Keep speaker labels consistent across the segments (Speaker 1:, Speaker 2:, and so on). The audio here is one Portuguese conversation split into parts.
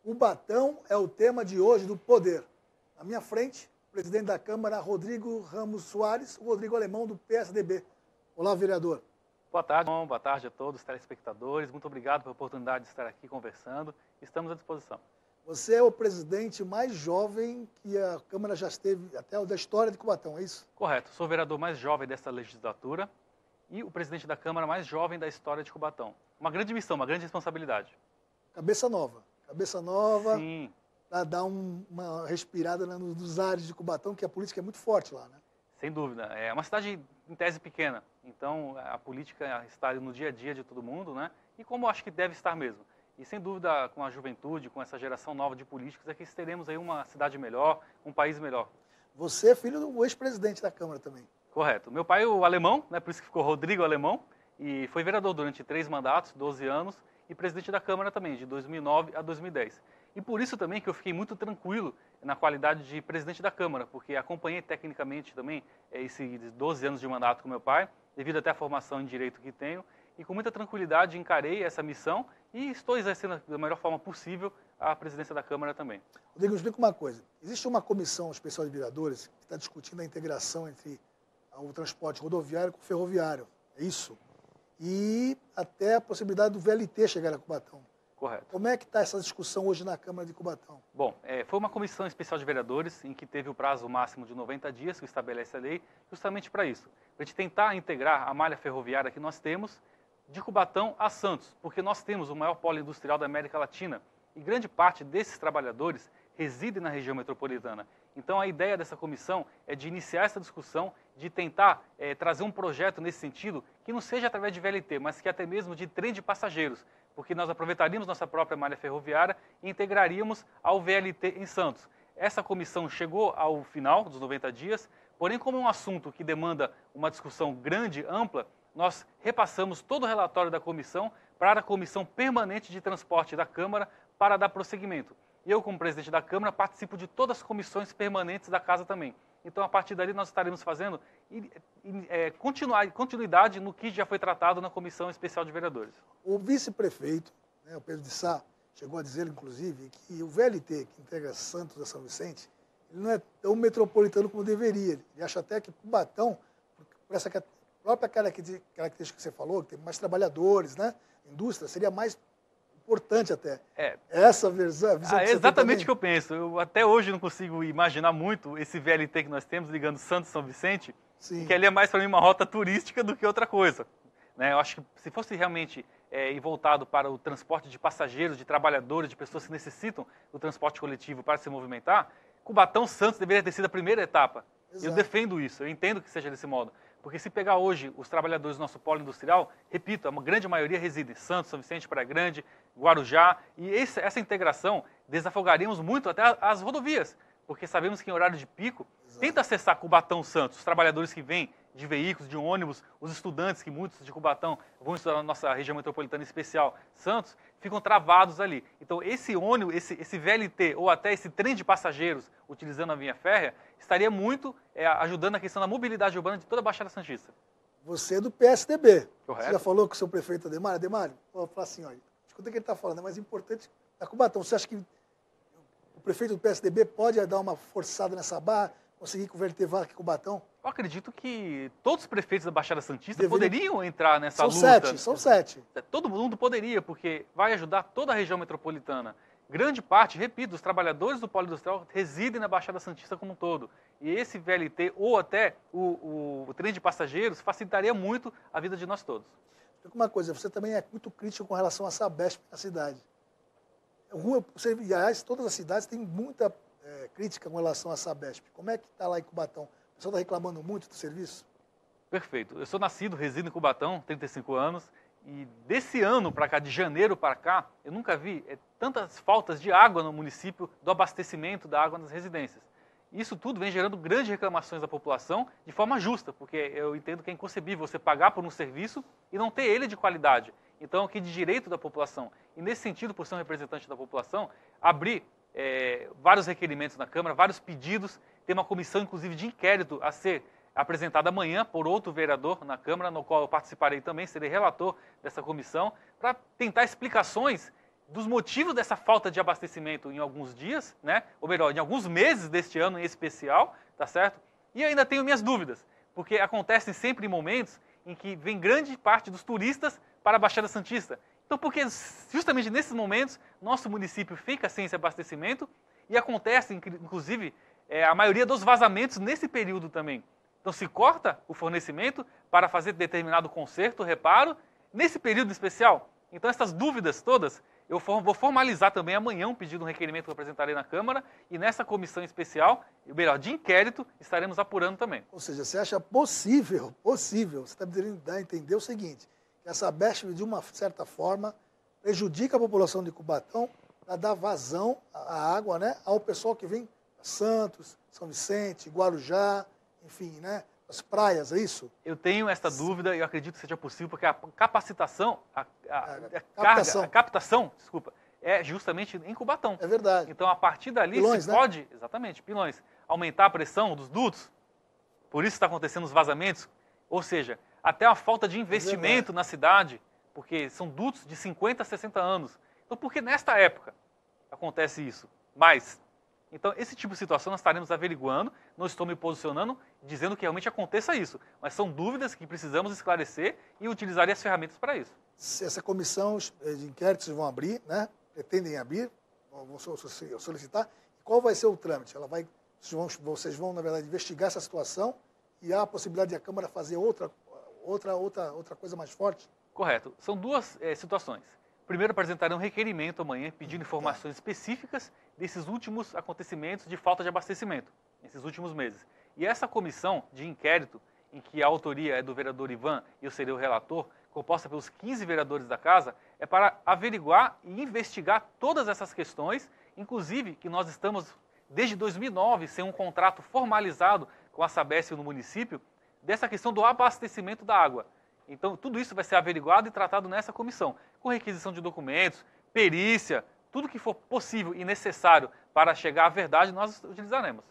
Speaker 1: Cubatão é o tema de hoje do Poder. À minha frente, o presidente da Câmara, Rodrigo Ramos Soares, o Rodrigo Alemão, do PSDB. Olá, vereador.
Speaker 2: Boa tarde, João. Boa tarde a todos os telespectadores. Muito obrigado pela oportunidade de estar aqui conversando. Estamos à disposição.
Speaker 1: Você é o presidente mais jovem que a Câmara já esteve, até da história de Cubatão, é isso?
Speaker 2: Correto. Sou o vereador mais jovem desta legislatura e o presidente da Câmara mais jovem da história de Cubatão. Uma grande missão, uma grande responsabilidade.
Speaker 1: Cabeça nova. Cabeça nova.
Speaker 2: Sim.
Speaker 1: Para dar uma respirada nos ares de Cubatão, que a política é muito forte lá, né?
Speaker 2: Sem dúvida. É uma cidade, em tese, pequena. Então, a política está no dia a dia de todo mundo, né? E como eu acho que deve estar mesmo. E, sem dúvida, com a juventude, com essa geração nova de políticos, é que teremos aí uma cidade melhor, um país melhor.
Speaker 1: Você é filho do ex-presidente da Câmara também.
Speaker 2: Correto. Meu pai é o Alemão, né? Por isso que ficou Rodrigo Alemão, e foi vereador durante 3 mandatos, 12 anos, e presidente da Câmara também, de 2009 a 2010. E por isso também que eu fiquei muito tranquilo na qualidade de presidente da Câmara, porque acompanhei tecnicamente também esses 12 anos de mandato com meu pai, devido até à formação em direito que tenho, e com muita tranquilidade encarei essa missão e estou exercendo da melhor forma possível a presidência da Câmara também.
Speaker 1: Rodrigo, me explica uma coisa. Existe uma comissão especial de vereadores que está discutindo a integração entre o transporte rodoviário com o ferroviário, é isso? E até a possibilidade do VLT chegar a Cubatão.
Speaker 2: Correto.
Speaker 1: Como é que está essa discussão hoje na Câmara de Cubatão?
Speaker 2: Bom, foi uma comissão especial de vereadores em que teve o prazo máximo de 90 dias, que estabelece a lei, justamente para isso. Para a gente tentar integrar a malha ferroviária que nós temos de Cubatão a Santos, porque nós temos o maior polo industrial da América Latina e grande parte desses trabalhadores reside na região metropolitana. Então, a ideia dessa comissão é de iniciar essa discussão, de tentar trazer um projeto nesse sentido, que não seja através de VLT, mas que até mesmo de trem de passageiros, porque nós aproveitaríamos nossa própria malha ferroviária e integraríamos ao VLT em Santos. Essa comissão chegou ao final dos 90 dias, porém, como é um assunto que demanda uma discussão grande, ampla, nós repassamos todo o relatório da comissão para a Comissão Permanente de Transporte da Câmara para dar prosseguimento. E eu, como presidente da Câmara, participo de todas as comissões permanentes da Casa também. Então, a partir dali, nós estaremos fazendo continuidade no que já foi tratado na Comissão Especial de Vereadores.
Speaker 1: O vice-prefeito, né, o Pedro de Sá, chegou a dizer, inclusive, que o VLT, que integra Santos a São Vicente, ele não é tão metropolitano como deveria. Ele acha até que Cubatão, por essa própria característica que você falou, que tem mais trabalhadores, né, indústria, seria mais importante até. Essa visão que
Speaker 2: é exatamente o que eu penso. Eu até hoje não consigo imaginar muito esse VLT que nós temos ligando Santos e São Vicente, que ali é mais para mim uma rota turística do que outra coisa. Né? Eu acho que se fosse realmente voltado para o transporte de passageiros, de trabalhadores, de pessoas que necessitam do transporte coletivo para se movimentar, Cubatão Santos deveria ter sido a primeira etapa. Exato. Eu defendo isso, eu entendo que seja desse modo. Porque se pegar hoje os trabalhadores do nosso polo industrial, repito, a grande maioria reside em Santos, São Vicente, Praia Grande, Guarujá, e essa integração desafogaríamos muito até as rodovias, porque sabemos que em horário de pico, tenta acessar Cubatão Santos, os trabalhadores que vêm de veículos, de ônibus, os estudantes, que muitos de Cubatão vão estudar na nossa região metropolitana especial, Santos, ficam travados ali. Então, esse ônibus, esse VLT, ou até esse trem de passageiros, utilizando a via férrea, estaria muito ajudando na questão da mobilidade urbana de toda a Baixada Santista.
Speaker 1: Você é do PSDB.
Speaker 2: Correto.
Speaker 1: Você já falou com o seu prefeito Ademar? Ademar, vou falar assim, olha, escuta o que ele está falando, é mais importante da Cubatão. Você acha que o prefeito do PSDB pode dar uma forçada nessa barra, conseguir que o VLT vá aqui em Cubatão?
Speaker 2: Eu acredito que todos os prefeitos da Baixada Santista poderiam entrar nessa luta.
Speaker 1: São sete.
Speaker 2: Todo mundo poderia, porque vai ajudar toda a região metropolitana. Grande parte, repito, dos trabalhadores do polo industrial residem na Baixada Santista como um todo. E esse VLT, ou até o trem de passageiros, facilitaria muito a vida de nós todos.
Speaker 1: Explica uma coisa, você também é muito crítico com relação à Sabesp na cidade. Aliás, todas as cidades têm muita crítica com relação à Sabesp. Como é que está lá em Cubatão? O pessoal está reclamando muito do serviço?
Speaker 2: Perfeito. Eu sou nascido, resido em Cubatão, 35 anos, e desse ano para cá, de janeiro para cá, eu nunca vi tantas faltas de água no município, do abastecimento da água nas residências. Isso tudo vem gerando grandes reclamações da população de forma justa, porque eu entendo que é inconcebível você pagar por um serviço e não ter ele de qualidade. Então, aqui de direito da população. E nesse sentido, por ser um representante da população, abrir vários requerimentos na Câmara, vários pedidos, tem uma comissão, inclusive, de inquérito a ser apresentada amanhã por outro vereador na Câmara, no qual eu participarei também, serei relator dessa comissão, para tentar explicações dos motivos dessa falta de abastecimento em alguns dias, né? Ou melhor, em alguns meses deste ano em especial, tá certo? E ainda tenho minhas dúvidas, porque acontecem sempre em momentos em que vem grande parte dos turistas para a Baixada Santista. Então, porque justamente nesses momentos, nosso município fica sem esse abastecimento e acontece, inclusive, a maioria dos vazamentos nesse período também. Então, se corta o fornecimento para fazer determinado conserto, reparo, nesse período especial. Então, essas dúvidas todas, eu vou formalizar também amanhã um pedido, um requerimento que eu apresentarei na Câmara, e nessa comissão especial, melhor, de inquérito, estaremos apurando também.
Speaker 1: Ou seja, você acha possível, você está me dando a entender o seguinte, que a Sabesp, de uma certa forma, prejudica a população de Cubatão para dar vazão à água, né, ao pessoal que vem de Santos, São Vicente, Guarujá, enfim, né, as praias, é isso?
Speaker 2: Eu tenho essa dúvida e eu acredito que seja possível, porque a capacitação, a captação, desculpa, é justamente em Cubatão.
Speaker 1: É verdade.
Speaker 2: Então, a partir dali,
Speaker 1: pilões,
Speaker 2: se pode, exatamente, pilões, aumentar a pressão dos dutos, por isso está acontecendo os vazamentos, ou seja, até a falta de investimento na cidade, porque são dutos de 50 a 60 anos. Então, por que nesta época acontece isso? Então, esse tipo de situação nós estaremos averiguando, não estou me posicionando, dizendo que realmente aconteça isso, mas são dúvidas que precisamos esclarecer e utilizar as ferramentas para isso.
Speaker 1: Essa comissão de inquéritos vão abrir, né? Pretendem abrir, vão solicitar. Qual vai ser o trâmite? Vocês vão, na verdade, investigar essa situação e há a possibilidade de a Câmara fazer outra coisa mais forte?
Speaker 2: Correto. São duas situações. Primeiro, apresentarei um requerimento amanhã pedindo informações específicas desses últimos acontecimentos de falta de abastecimento, nesses últimos meses. E essa comissão de inquérito, em que a autoria é do vereador Ivan e eu serei o relator, composta pelos 15 vereadores da Casa, é para averiguar e investigar todas essas questões, inclusive que nós estamos, desde 2009, sem um contrato formalizado com a Sabesp no município, dessa questão do abastecimento da água. Então, tudo isso vai ser averiguado e tratado nessa comissão, com requisição de documentos, perícia, tudo que for possível e necessário para chegar à verdade, nós utilizaremos.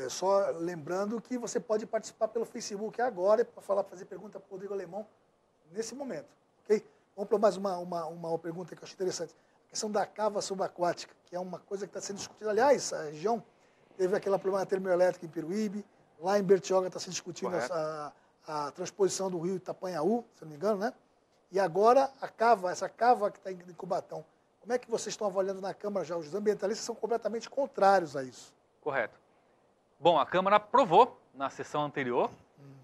Speaker 1: Só lembrando que você pode participar pelo Facebook agora para fazer pergunta para o Rodrigo Alemão nesse momento, ok? Vamos para mais uma pergunta que eu achei interessante. A questão da cava subaquática, que é uma coisa que está sendo discutida. Aliás, a região teve aquele problema termoelétrico em Peruíbe, lá em Bertioga está se discutindo a transposição do rio Itapanhaú, se não me engano, né? E agora essa cava que está em Cubatão. Como é que vocês estão avaliando na Câmara já? Os ambientalistas são completamente contrários a isso.
Speaker 2: Correto. Bom, a Câmara aprovou, na sessão anterior,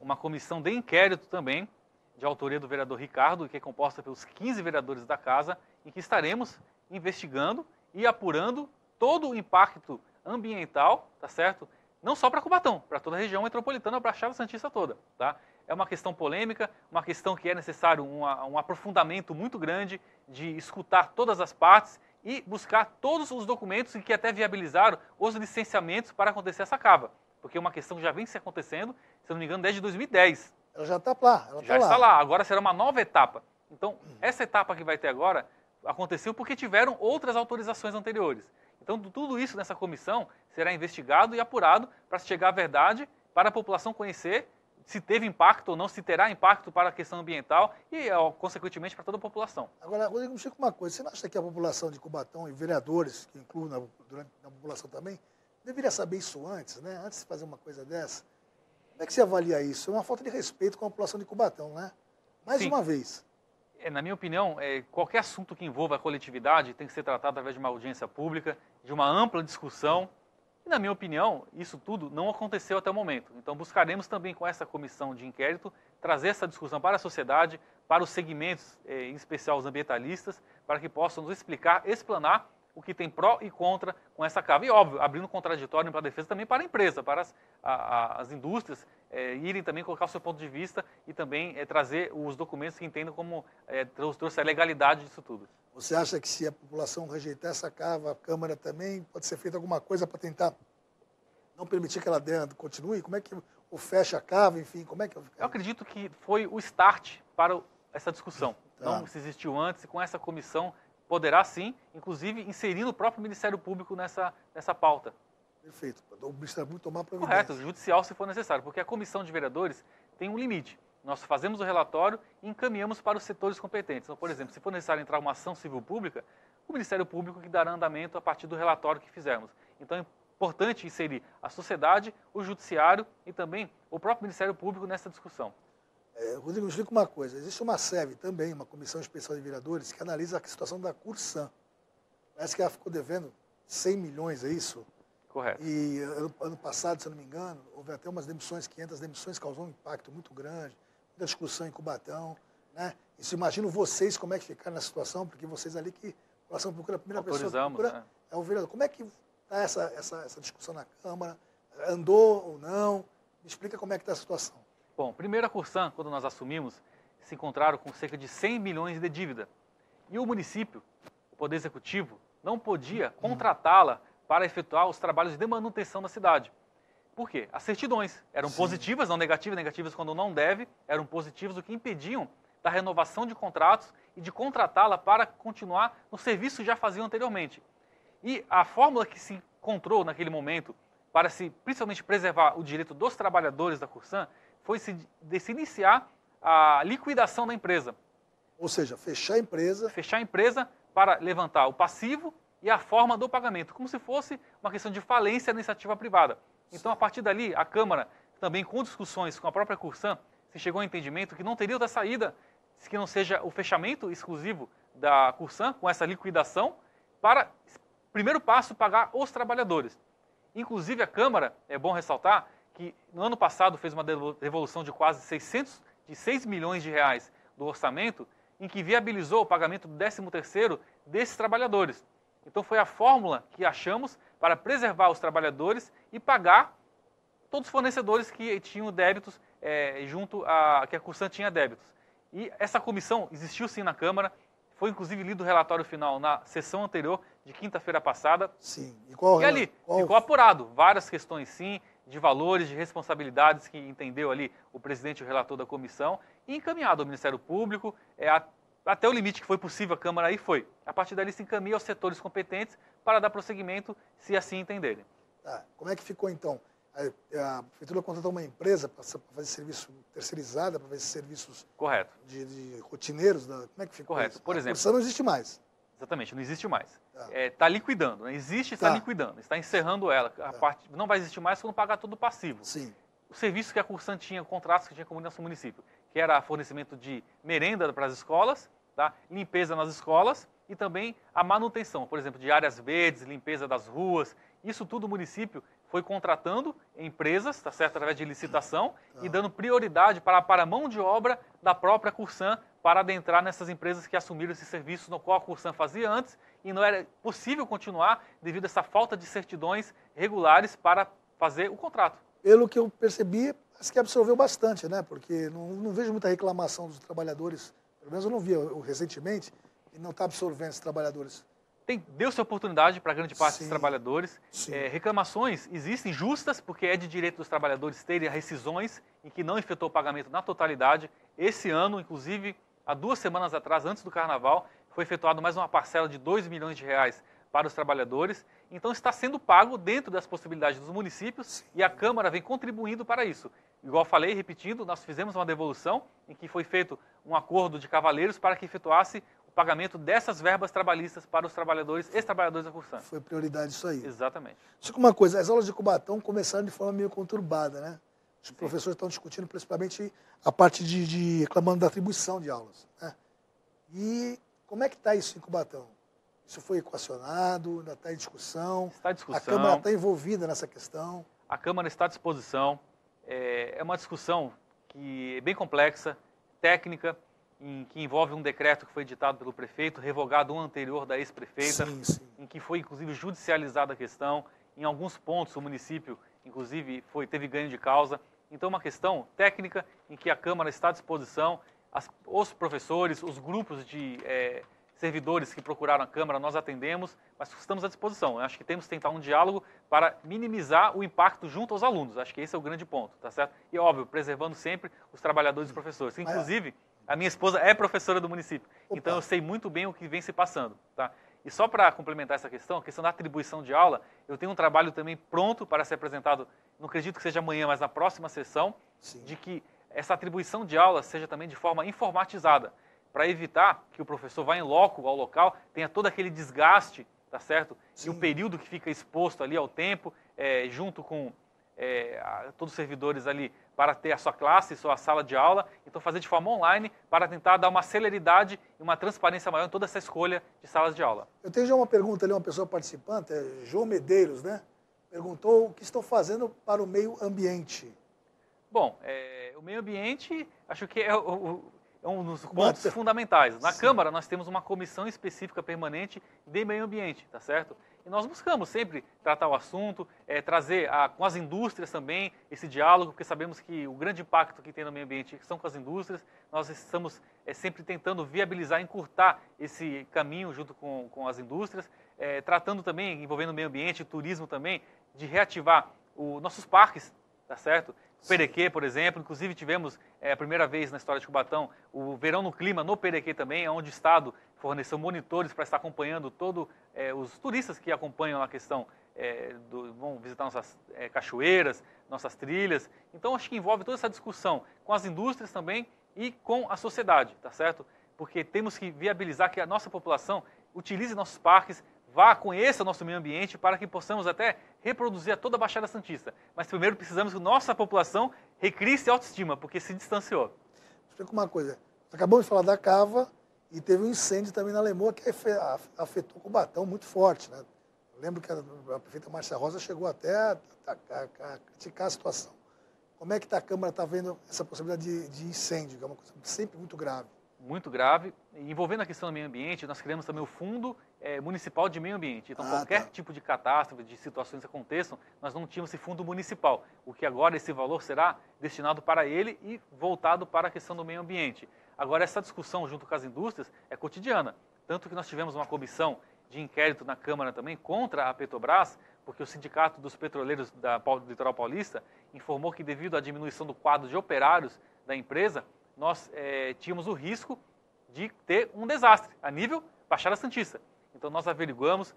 Speaker 2: uma comissão de inquérito também, de autoria do vereador Ricardo, que é composta pelos 15 vereadores da Casa, em que estaremos investigando e apurando todo o impacto ambiental, tá certo? Não só para Cubatão, para toda a região metropolitana, a Baixada Santista toda, tá? É uma questão polêmica, uma questão que é necessário um aprofundamento muito grande de escutar todas as partes e buscar todos os documentos que até viabilizaram os licenciamentos para acontecer essa cava. Porque é uma questão que já vem se acontecendo, se não me engano, desde 2010.
Speaker 1: Ela já está lá.
Speaker 2: Já está lá. Agora será uma nova etapa. Então, essa etapa que vai ter agora aconteceu porque tiveram outras autorizações anteriores. Então, tudo isso nessa comissão será investigado e apurado para chegar à verdade, para a população conhecer se teve impacto ou não, se terá impacto para a questão ambiental e, consequentemente, para toda a população.
Speaker 1: Agora, Rodrigo, me explica uma coisa. Você não acha que a população de Cubatão e vereadores, que incluem na população também, deveria saber isso antes, né? Antes de fazer uma coisa dessa? Como é que você avalia isso? É uma falta de respeito com a população de Cubatão, né? Mais uma vez.
Speaker 2: Na minha opinião, qualquer assunto que envolva a coletividade tem que ser tratado através de uma audiência pública, de uma ampla discussão. E, na minha opinião, isso tudo não aconteceu até o momento. Então, buscaremos também com essa comissão de inquérito trazer essa discussão para a sociedade, para os segmentos, em especial os ambientalistas, para que possam nos explicar, explanar o que tem pró e contra com essa cava. E, óbvio, abrindo um contraditório para a defesa também para a empresa, para as indústrias irem também colocar o seu ponto de vista e também trazer os documentos que entendam como trouxe a legalidade disso tudo.
Speaker 1: Você acha que se a população rejeitar essa cava, a Câmara também pode ser feita alguma coisa para tentar não permitir que ela continue? Como é que ou fecha a cava, enfim, como é que...
Speaker 2: Eu acredito que foi o start para essa discussão. Não se existiu antes e com essa comissão poderá sim, inclusive inserindo o próprio Ministério Público nessa pauta.
Speaker 1: Perfeito. O Ministério Público tomar providência.
Speaker 2: Correto, judicial se for necessário, porque a comissão de vereadores tem um limite. Nós fazemos o relatório e encaminhamos para os setores competentes. Então, por exemplo, se for necessário entrar uma ação civil pública, o Ministério Público que dará andamento a partir do relatório que fizermos. Então é importante inserir a sociedade, o judiciário e também o próprio Ministério Público nessa discussão.
Speaker 1: Rodrigo, me explica uma coisa. Existe uma SEV também, uma Comissão Especial de Vereadores, que analisa a situação da Corsan. Parece que ela ficou devendo 100 milhões, é isso?
Speaker 2: Correto.
Speaker 1: E ano passado, se eu não me engano, houve até umas demissões, 500 demissões, causou um impacto muito grande, muita discussão em Cubatão, né? Isso, imagino vocês como é que ficaram na situação, porque vocês ali que a população procura, a primeira pessoa que procura, né, é o vereador. Como é que está essa discussão na Câmara? Andou ou não? Me explica como é que está a situação.
Speaker 2: Bom, primeiro a Corsan, quando nós assumimos, se encontraram com cerca de 100 milhões de dívida. E o município, o Poder Executivo, não podia contratá-la para efetuar os trabalhos de manutenção da cidade. Por quê? As certidões eram positivas, não negativas, negativas quando não deve, eram positivas, o que impediam da renovação de contratos e de contratá-la para continuar no serviço que já faziam anteriormente. E a fórmula que se encontrou naquele momento para principalmente preservar o direito dos trabalhadores da Corsan foi de se iniciar a liquidação da empresa.
Speaker 1: Ou seja, fechar a empresa.
Speaker 2: Fechar a empresa para levantar o passivo e a forma do pagamento, como se fosse uma questão de falência da iniciativa privada. Então, a partir dali, a Câmara, também com discussões com a própria Corsan, se chegou ao entendimento que não teria outra saída que não seja o fechamento exclusivo da Corsan, com essa liquidação, para, primeiro passo, pagar os trabalhadores. Inclusive, a Câmara, é bom ressaltar, que no ano passado fez uma devolução de quase 6 milhões de reais do orçamento, em que viabilizou o pagamento do 13º desses trabalhadores. Então foi a fórmula que achamos para preservar os trabalhadores e pagar todos os fornecedores que tinham débitos que a Corsan tinha débitos. E essa comissão existiu sim na Câmara, foi inclusive lido o relatório final na sessão anterior, de quinta-feira passada.
Speaker 1: Sim.
Speaker 2: E ali ficou apurado várias questões sim, de valores, de responsabilidades que entendeu ali o presidente e o relator da comissão, e encaminhado ao Ministério Público, até o limite que foi possível a Câmara aí foi. A partir dali se encaminha aos setores competentes para dar prosseguimento, se assim entenderem.
Speaker 1: Tá. Como é que ficou então? A Prefeitura contratou uma empresa para fazer serviço terceirizada, para fazer serviços
Speaker 2: correto.
Speaker 1: De rotineiros? Como é que ficou?
Speaker 2: Correto.
Speaker 1: Isso?
Speaker 2: Por exemplo,
Speaker 1: a Corsan não existe mais.
Speaker 2: Exatamente, não existe mais.
Speaker 1: Tá.
Speaker 2: Está liquidando, né? Existe e está liquidando, está encerrando ela. Não vai existir mais quando pagar todo o passivo.
Speaker 1: Sim.
Speaker 2: O serviço que a Corsan tinha, contratos que tinha com o nosso município, que era fornecimento de merenda para as escolas, tá? Limpeza nas escolas e também a manutenção, por exemplo, de áreas verdes, limpeza das ruas. Isso tudo o município foi contratando empresas, tá certo, através de licitação, e dando prioridade para a mão de obra da própria Corsan para adentrar nessas empresas que assumiram esse serviço no qual a Corsan fazia antes e não era possível continuar devido a essa falta de certidões regulares para fazer o contrato.
Speaker 1: Pelo que eu percebi, acho que absorveu bastante, né? Porque não vejo muita reclamação dos trabalhadores, pelo menos eu não vi recentemente, e não está absorvendo esses trabalhadores.
Speaker 2: Deu-se oportunidade para grande parte dos
Speaker 1: Sim.
Speaker 2: trabalhadores. Reclamações existem justas, porque é de direito dos trabalhadores terem rescisões em que não efetuou o pagamento na totalidade. Esse ano, inclusive, há 2 semanas atrás, antes do Carnaval, foi efetuado mais uma parcela de 2 milhões de reais para os trabalhadores. Então está sendo pago dentro das possibilidades dos municípios e a Câmara vem contribuindo para isso. Igual falei, repetindo, nós fizemos uma devolução em que foi feito um acordo de cavaleiros para que efetuasse o pagamento dessas verbas trabalhistas para os trabalhadores, ex-trabalhadores da Corsan.
Speaker 1: Foi prioridade isso aí.
Speaker 2: Exatamente.
Speaker 1: Só que uma coisa, as aulas de Cubatão começaram de forma meio conturbada, né? Os professores estão discutindo principalmente a parte reclamando da atribuição de aulas, né? E como é que está isso em Cubatão? Isso foi equacionado, ainda está em discussão?
Speaker 2: Está em discussão.
Speaker 1: A Câmara está envolvida nessa questão?
Speaker 2: A Câmara está à disposição. É uma discussão que é bem complexa, técnica, que envolve um decreto que foi editado pelo prefeito, revogado um anterior da ex-prefeita, em que foi, inclusive, judicializada a questão. Em alguns pontos, o município, inclusive, teve ganho de causa. Então, é uma questão técnica em que a Câmara está à disposição. Os professores, os grupos de servidores que procuraram a Câmara, nós atendemos, mas estamos à disposição. Eu acho que temos que tentar um diálogo para minimizar o impacto junto aos alunos. Acho que esse é o grande ponto, tá certo? E, óbvio, preservando sempre os trabalhadores e professores. Inclusive, a minha esposa é professora do município, então eu sei muito bem o que vem se passando, tá? E só para complementar essa questão, a questão da atribuição de aula, eu tenho um trabalho também pronto para ser apresentado, não acredito que seja amanhã, mas na próxima sessão, de que essa atribuição de aula seja também de forma informatizada. para evitar que o professor vá em loco ao local, tenha todo aquele desgaste, tá certo? Sim. E o período que fica exposto ali ao tempo, junto com todos os servidores ali, para ter a sua classe, sua sala de aula, então fazer de forma online para tentar dar uma celeridade e uma transparência maior em toda essa escolha de salas de aula.
Speaker 1: Eu tenho já uma pergunta ali, uma pessoa participante, João Medeiros, né? Perguntou o que estão fazendo para o meio ambiente.
Speaker 2: Bom, o meio ambiente, acho que é um dos pontos fundamentais. Na Câmara, nós temos uma comissão específica permanente de meio ambiente, tá certo? E nós buscamos sempre tratar o assunto, trazer com as indústrias também esse diálogo, porque sabemos que o grande impacto que tem no meio ambiente são com as indústrias. Nós estamos sempre tentando viabilizar, encurtar esse caminho junto com as indústrias, tratando também, envolvendo o meio ambiente, turismo também, de reativar os nossos parques, tá certo? Perequê, por exemplo, inclusive tivemos a primeira vez na história de Cubatão o Verão no Clima no Perequê também, onde o Estado forneceu monitores para estar acompanhando todos os turistas que acompanham a questão, vão visitar nossas cachoeiras, nossas trilhas. Então, acho que envolve toda essa discussão com as indústrias também e com a sociedade, tá certo? Porque temos que viabilizar que a nossa população utilize nossos parques, conheça o nosso meio ambiente para que possamos até reproduzir a toda a Baixada Santista. Mas primeiro precisamos que nossa população recrie essa autoestima, porque se distanciou.
Speaker 1: Explica uma coisa. Acabamos de falar da cava e teve um incêndio também na Lemoa que afetou Cubatão muito forte, né? Eu lembro que a prefeita Márcia Rosa chegou até a criticar a situação. Como é que a Câmara está vendo essa possibilidade de incêndio, que é uma coisa sempre muito grave?
Speaker 2: Muito grave. E envolvendo a questão do meio ambiente, nós criamos também o Fundo Municipal de Meio Ambiente. Então, qualquer tipo de catástrofe, de situações que aconteçam, nós não tínhamos esse fundo municipal. O que agora esse valor será destinado para ele e voltado para a questão do meio ambiente. Agora, essa discussão junto com as indústrias é cotidiana. Tanto que nós tivemos uma comissão de inquérito na Câmara também contra a Petrobras, porque o Sindicato dos Petroleiros do Litoral Paulista informou que devido à diminuição do quadro de operários da empresa, nós tínhamos o risco de ter um desastre a nível Baixada Santista. Então nós averiguamos,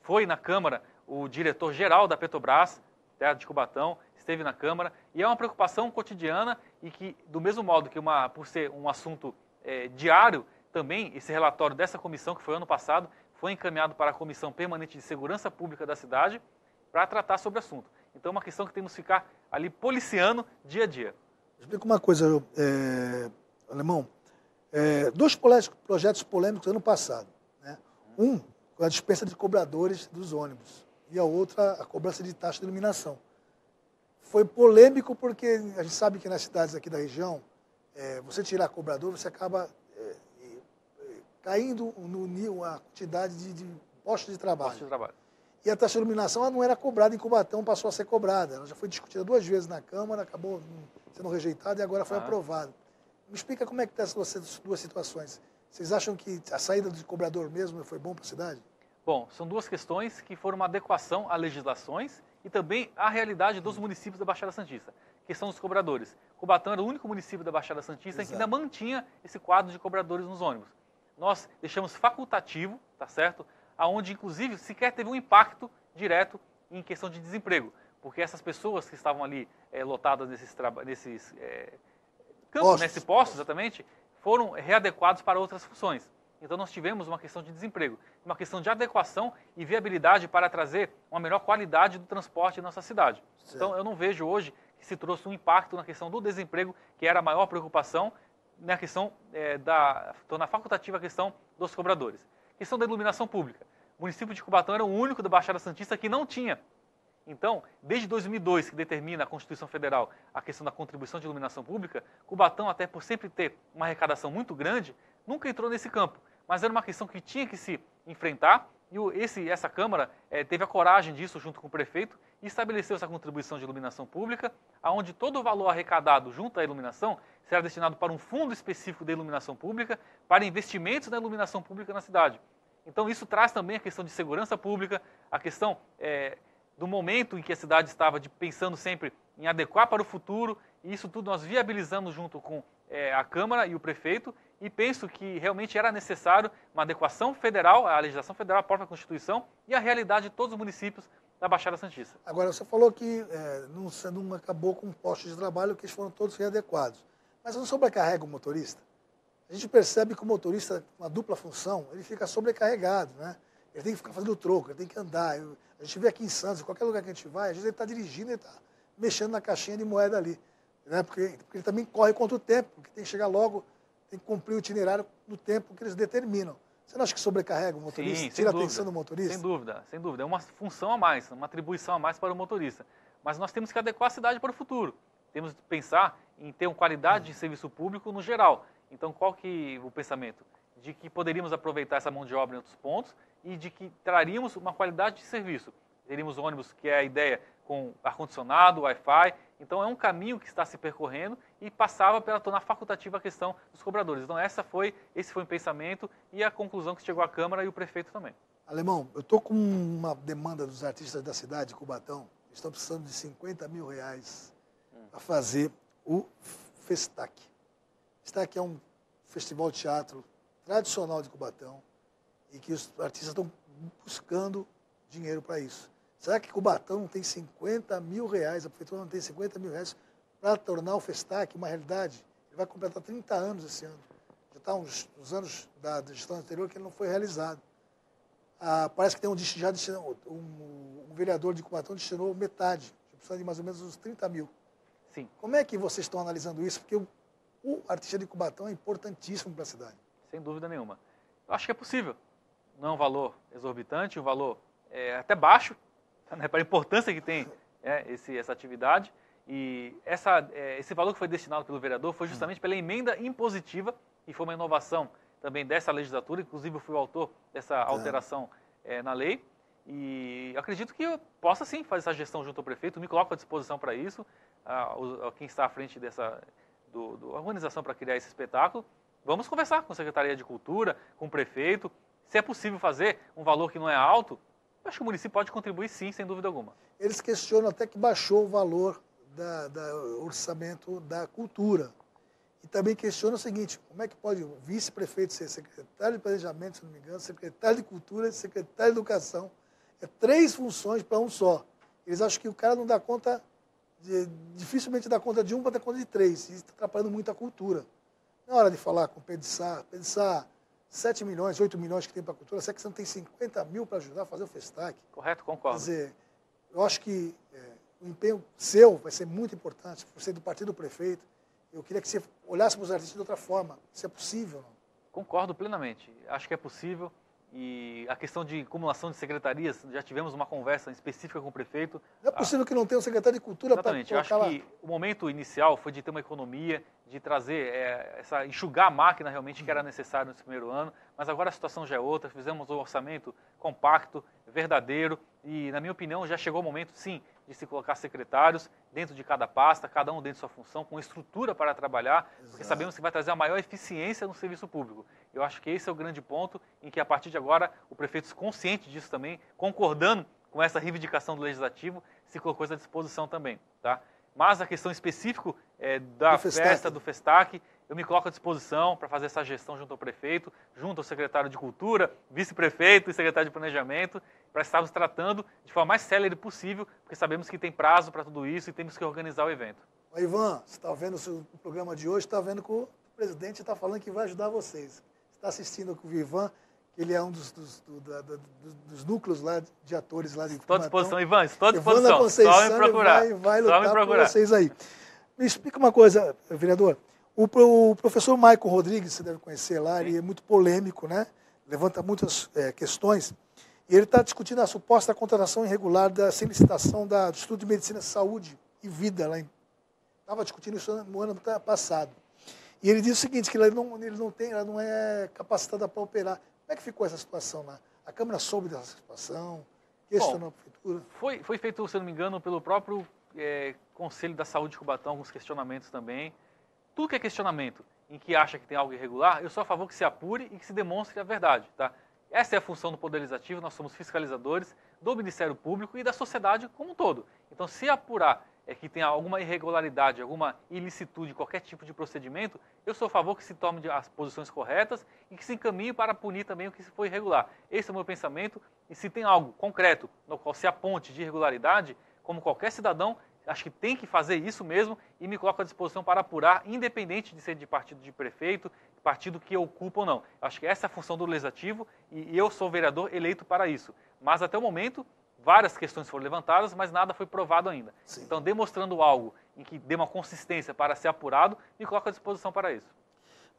Speaker 2: foi na Câmara o diretor-geral da Petrobras, de Cubatão, esteve na Câmara, e é uma preocupação cotidiana e que, do mesmo modo que por ser um assunto diário, também esse relatório dessa comissão, que foi ano passado, foi encaminhado para a Comissão Permanente de Segurança Pública da cidade para tratar sobre o assunto. Então é uma questão que temos que ficar ali policiando dia a dia.
Speaker 1: Explica uma coisa, Alemão. Dois projetos polêmicos ano passado. Né? Um, a dispensa de cobradores dos ônibus. E a outra, a cobrança de taxa de iluminação. Foi polêmico porque a gente sabe que nas cidades aqui da região, você tirar cobrador, você acaba caindo a quantidade de postos de trabalho. E a taxa de iluminação ela não era cobrada em Cubatão, passou a ser cobrada. Ela já foi discutida 2 vezes na Câmara, acabou sendo rejeitada e agora foi aprovada. Me explica como é que estão essas duas situações. Vocês acham que a saída do cobrador mesmo foi bom para a cidade?
Speaker 2: Bom, são duas questões que foram uma adequação a legislações e também à realidade dos municípios da Baixada Santista. Questão dos cobradores. Cubatão era o único município da Baixada Santista que ainda mantinha esse quadro de cobradores nos ônibus. Nós deixamos facultativo, tá certo? Aonde, inclusive, sequer teve um impacto direto em questão de desemprego. Porque essas pessoas que estavam ali lotadas nesses campos, nesses postos, exatamente, foram readequados para outras funções. Então, nós tivemos uma questão de desemprego, uma questão de adequação e viabilidade para trazer uma melhor qualidade do transporte em nossa cidade. Certo. Então, eu não vejo hoje que se trouxe um impacto na questão do desemprego, que era a maior preocupação, na questão tornar facultativa a questão dos cobradores. Questão da iluminação pública. O município de Cubatão era o único da Baixada Santista que não tinha. Então, desde 2002, que determina a Constituição Federal a questão da contribuição de iluminação pública, Cubatão, até por sempre ter uma arrecadação muito grande, nunca entrou nesse campo. Mas era uma questão que tinha que se enfrentar e essa Câmara teve a coragem disso junto com o prefeito e estabeleceu essa contribuição de iluminação pública, onde todo o valor arrecadado junto à iluminação será destinado para um fundo específico de iluminação pública, para investimentos na iluminação pública na cidade. Então isso traz também a questão de segurança pública, a questão do momento em que a cidade estava pensando sempre em adequar para o futuro, e isso tudo nós viabilizamos junto com a Câmara e o prefeito, e penso que realmente era necessário uma adequação federal, à legislação federal, à própria Constituição, e à realidade de todos os municípios da Baixada Santista.
Speaker 1: Agora, você falou que não acabou com postos de trabalho, que eles foram todos readequados. Mas não sobrecarrega o motorista? a gente percebe que o motorista, uma dupla função, ele fica sobrecarregado, né? Ele tem que ficar fazendo troco, ele tem que andar. A gente vê aqui em Santos, em qualquer lugar que a gente vai, às vezes ele está dirigindo e está mexendo na caixinha de moeda ali. Né? Porque ele também corre contra o tempo, porque tem que chegar logo, tem que cumprir o itinerário no tempo que eles determinam. Você não acha que sobrecarrega o motorista?
Speaker 2: Sim,
Speaker 1: tira a atenção do motorista?
Speaker 2: Sem dúvida, sem dúvida. É uma função a mais, uma atribuição a mais para o motorista. Mas nós temos que adequar a cidade para o futuro. Temos que pensar em ter uma qualidade de serviço público no geral. Então, qual que é o pensamento? De que poderíamos aproveitar essa mão de obra em outros pontos e de que traríamos uma qualidade de serviço. Teríamos ônibus, que é a ideia, com ar-condicionado, Wi-Fi. Então, é um caminho que está se percorrendo e passava pela tornar facultativa a questão dos cobradores. Então, esse foi o pensamento e a conclusão que chegou à Câmara e o prefeito também.
Speaker 1: Alemão, eu estou com uma demanda dos artistas da cidade de Cubatão. Eles estão precisando de R$50 mil para fazer o Festac. Festac é um festival de teatro tradicional de Cubatão e que os artistas estão buscando dinheiro para isso. Será que Cubatão não tem R$50 mil, a prefeitura não tem R$50 mil para tornar o Festac uma realidade? Ele vai completar 30 anos esse ano. Já está uns anos da gestão anterior que ele não foi realizado. Parece que tem um vereador de Cubatão destinou metade, precisa de mais ou menos uns 30 mil.
Speaker 2: Sim.
Speaker 1: Como é que vocês estão analisando isso? Porque o artista de Cubatão é importantíssimo para a cidade.
Speaker 2: Sem dúvida nenhuma. Eu acho que é possível. Não é um valor exorbitante, um valor até baixo, né, para a importância que tem essa atividade. E esse valor que foi destinado pelo vereador foi justamente pela emenda impositiva, e foi uma inovação também dessa legislatura, inclusive eu fui o autor dessa alteração na lei. E acredito que eu possa sim fazer essa gestão junto ao prefeito, me coloco à disposição para isso, quem está à frente da organização para criar esse espetáculo. Vamos conversar com a Secretaria de Cultura, com o prefeito, se é possível fazer um valor que não é alto. Eu acho que o município pode contribuir sim, sem dúvida alguma.
Speaker 1: Eles questionam até que baixou o valor do orçamento da cultura. E também questionam o seguinte, como é que pode o vice-prefeito ser secretário de planejamento, se não me engano, secretário de cultura e secretário de educação? É 3 funções para um só. Eles acham que o cara não dá conta, dificilmente dá conta de um para dar conta de 3. Isso está atrapalhando muito a cultura. Na hora de falar com o Pedro de Sá, 7 milhões, 8 milhões que tem para a cultura, será que você não tem 50 mil para ajudar a fazer o Festac?
Speaker 2: Correto, concordo.
Speaker 1: Quer dizer, eu acho que o empenho seu vai ser muito importante, por ser do partido do prefeito. Eu queria que você olhasse para os artistas de outra forma. Se é possível, não?
Speaker 2: Concordo plenamente. Acho que é possível. E a questão de acumulação de secretarias, já tivemos uma conversa específica com o prefeito.
Speaker 1: Não é possível que não tenha um secretário de cultura para colocar lá.
Speaker 2: Exatamente. Eu acho que o momento inicial foi de ter uma economia, de trazer, enxugar a máquina realmente que era necessário nesse primeiro ano, mas agora a situação já é outra, fizemos um orçamento compacto, verdadeiro, e na minha opinião já chegou o momento, sim, de se colocar secretários dentro de cada pasta, cada um dentro de sua função, com estrutura para trabalhar, porque sabemos que vai trazer a maior eficiência no serviço público. Eu acho que esse é o grande ponto em que, a partir de agora, o prefeito, consciente disso também, concordando com essa reivindicação do Legislativo, se colocou à disposição também, tá? Mas a questão específica da festa, do Festac, eu me coloco à disposição para fazer essa gestão junto ao prefeito, junto ao secretário de Cultura, vice-prefeito e secretário de Planejamento, para estarmos tratando de forma mais célere possível, porque sabemos que tem prazo para tudo isso e temos que organizar o evento.
Speaker 1: Ô, Ivan, você está vendo o programa de hoje, está vendo que o presidente está falando que vai ajudar vocês. Você está assistindo com o Ivan, que ele é um dos núcleos lá de atores lá de Cubatão.
Speaker 2: Estou à disposição, Ivan, estou à disposição. Só me procurar.
Speaker 1: Vai lutar por vocês aí. Me explica uma coisa, vereador. O professor Maicon Rodrigues, você deve conhecer lá, ele é muito polêmico, né? Levanta muitas questões. E ele está discutindo a suposta contratação irregular sem licitação do Instituto de Medicina, Saúde e Vida. Estava discutindo isso no ano passado. E ele diz o seguinte, que ela não é capacitada para operar. Como é que ficou essa situação lá? A Câmara soube dessa situação? Questionou a Prefeitura?
Speaker 2: Foi feito, se não me engano, pelo próprio Conselho da Saúde de Cubatão, alguns questionamentos também. Tudo que é questionamento em que acha que tem algo irregular, eu sou a favor que se apure e que se demonstre a verdade, tá? Essa é a função do Poder Legislativo, nós somos fiscalizadores do Ministério Público e da sociedade como um todo. Então, se apurar que tem alguma irregularidade, alguma ilicitude, qualquer tipo de procedimento, eu sou a favor que se tome as posições corretas e que se encaminhe para punir também o que foi irregular. Esse é o meu pensamento, e se tem algo concreto no qual se aponte de irregularidade, como qualquer cidadão, acho que tem que fazer isso mesmo e me coloco à disposição para apurar, independente de ser de partido de prefeito, partido que ocupa ou não. Acho que essa é a função do Legislativo e eu sou vereador eleito para isso. Mas até o momento, várias questões foram levantadas, mas nada foi provado ainda. Sim. Então, demonstrando algo em que dê uma consistência para ser apurado, me coloco à disposição para isso.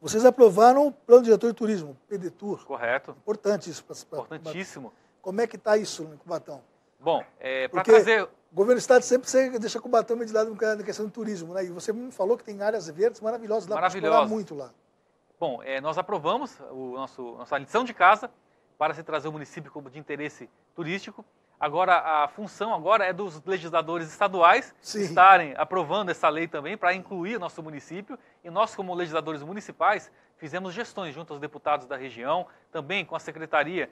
Speaker 1: Vocês aprovaram o Plano Diretor de Turismo, PDTUR.
Speaker 2: Correto.
Speaker 1: Importante isso.
Speaker 2: Importantíssimo.
Speaker 1: Como é que está isso em Cubatão?
Speaker 2: Bom, para trazer...
Speaker 1: O governo do estado sempre deixa Cubatão meio de lado na questão do turismo, né? E você me falou que tem áreas verdes maravilhosas, dá para explorar muito lá.
Speaker 2: Bom, nós aprovamos nossa lição de casa para se trazer o município como de interesse turístico. Agora, a função agora é dos legisladores estaduais estarem aprovando essa lei também para incluir o nosso município. E nós, como legisladores municipais, fizemos gestões junto aos deputados da região, também com a Secretaria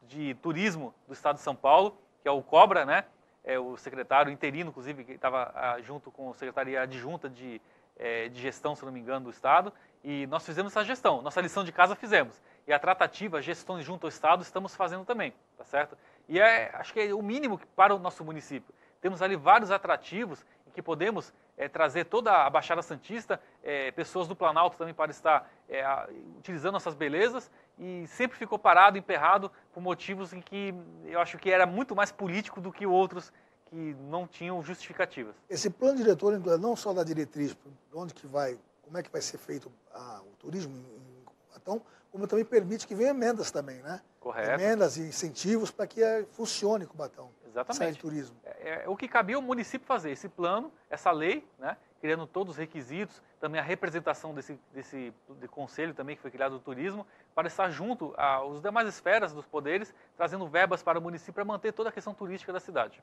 Speaker 2: de Turismo do Estado de São Paulo, que é o COBRA, né? O secretário interino, inclusive, que estava junto com a Secretaria Adjunta de Gestão, se não me engano, do Estado. E nós fizemos essa gestão. Nossa lição de casa fizemos. E a tratativa, gestões junto ao Estado, estamos fazendo também, tá certo? E acho que é o mínimo para o nosso município. Temos ali vários atrativos em que podemos trazer toda a Baixada Santista, pessoas do Planalto também para estar utilizando nossas belezas, e sempre ficou parado, emperrado, por motivos em que eu acho que era muito mais político do que outros que não tinham justificativas.
Speaker 1: Esse plano diretor não só da diretriz, onde que vai, como é que vai ser feito o turismo em Cubatão, como também permite que venham emendas também, né?
Speaker 2: Correto.
Speaker 1: Emendas e incentivos para que funcione Cubatão.
Speaker 2: Exatamente.
Speaker 1: Turismo.
Speaker 2: O que cabia ao município fazer, esse plano, essa lei, né? Criando todos os requisitos, também a representação desse conselho também que foi criado do turismo, para estar junto às demais esferas dos poderes, trazendo verbas para o município para manter toda a questão turística da cidade.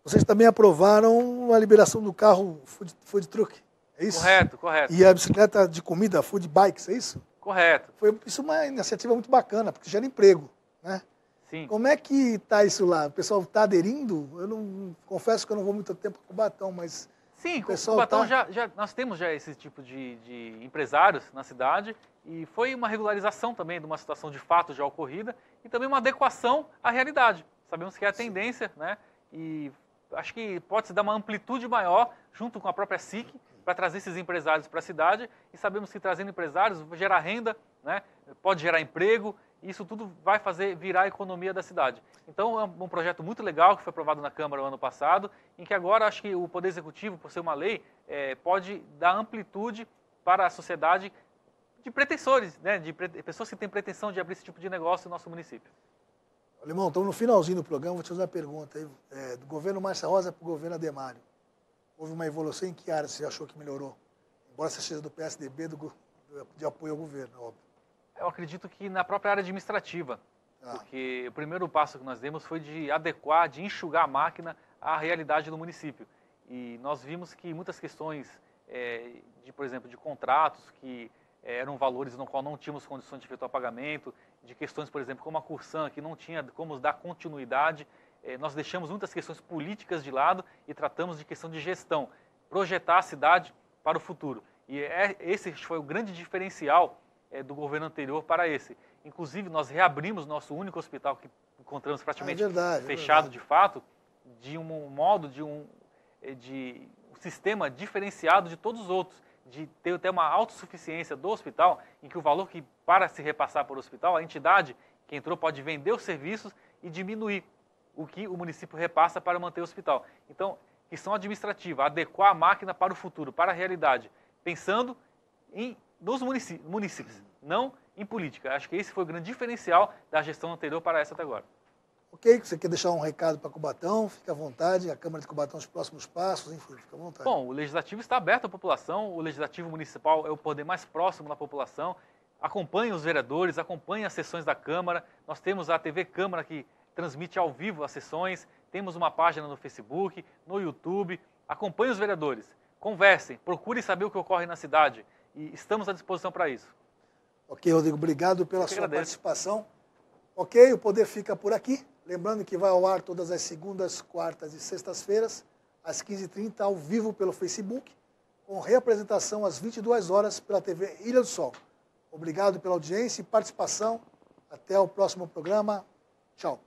Speaker 1: Vocês também aprovaram a liberação do carro food truck, é isso?
Speaker 2: Correto, correto.
Speaker 1: E a bicicleta de comida, food bikes, é isso?
Speaker 2: Correto.
Speaker 1: Isso é uma iniciativa muito bacana, porque gera emprego, né?
Speaker 2: Sim.
Speaker 1: Como é que está isso lá? O pessoal está aderindo? Eu não confesso que eu não vou muito tempo com Cubatão, mas...
Speaker 2: Sim, com Cubatão nós temos já esse tipo de empresários na cidade e foi uma regularização também de uma situação de fato já ocorrida e também uma adequação à realidade. Sabemos que é a tendência, né? E acho que pode se dar uma amplitude maior junto com a própria SIC para trazer esses empresários para a cidade e sabemos que trazendo empresários gera renda, né? Pode gerar emprego e isso tudo vai fazer virar a economia da cidade. Então é um projeto muito legal que foi aprovado na Câmara no ano passado, em que agora acho que o Poder Executivo, por ser uma lei, pode dar amplitude para a sociedade de pretensores, né? De pessoas que têm pretensão de abrir esse tipo de negócio no nosso município.
Speaker 1: Alemão, estamos no finalzinho do programa, vou te fazer uma pergunta aí. Do governo Márcia Rosa para o governo Ademário. Houve uma evolução em que área você achou que melhorou? Embora você seja do PSDB, de apoio ao governo, óbvio.
Speaker 2: Eu acredito que na própria área administrativa, porque o primeiro passo que nós demos foi de adequar, de enxugar a máquina à realidade do município. E nós vimos que muitas questões, por exemplo, de contratos que eram valores no qual não tínhamos condições de efetuar pagamento, de questões, por exemplo, como a Cursan, que não tinha como dar continuidade, nós deixamos muitas questões políticas de lado e tratamos de questão de gestão, projetar a cidade para o futuro. E esse foi o grande diferencial do governo anterior para esse. Inclusive, nós reabrimos nosso único hospital que encontramos praticamente fechado de fato, de um modo, de um sistema diferenciado de todos os outros, de ter até uma autossuficiência do hospital, em que o valor que para se repassar para o hospital, a entidade que entrou pode vender os serviços e diminuir o que o município repassa para manter o hospital. Então, questão administrativa, adequar a máquina para o futuro, para a realidade, pensando nos municípios, não em política. Acho que esse foi o grande diferencial da gestão anterior para essa até agora.
Speaker 1: Ok, você quer deixar um recado para Cubatão, fica à vontade, a Câmara de Cubatão, os próximos passos, enfim, fica à vontade.
Speaker 2: Bom, o Legislativo está aberto à população, o Legislativo Municipal é o poder mais próximo da população, acompanhe os vereadores, acompanhe as sessões da Câmara, nós temos a TV Câmara que transmite ao vivo as sessões, temos uma página no Facebook, no YouTube, acompanhe os vereadores, conversem, procurem saber o que ocorre na cidade e estamos à disposição para isso.
Speaker 1: Ok, Rodrigo, obrigado pela sua participação. Ok, o Poder fica por aqui. Lembrando que vai ao ar todas as segundas, quartas e sextas-feiras, às 15h30, ao vivo pelo Facebook, com reapresentação às 22 horas pela TV Ilha do Sol. Obrigado pela audiência e participação. Até o próximo programa. Tchau.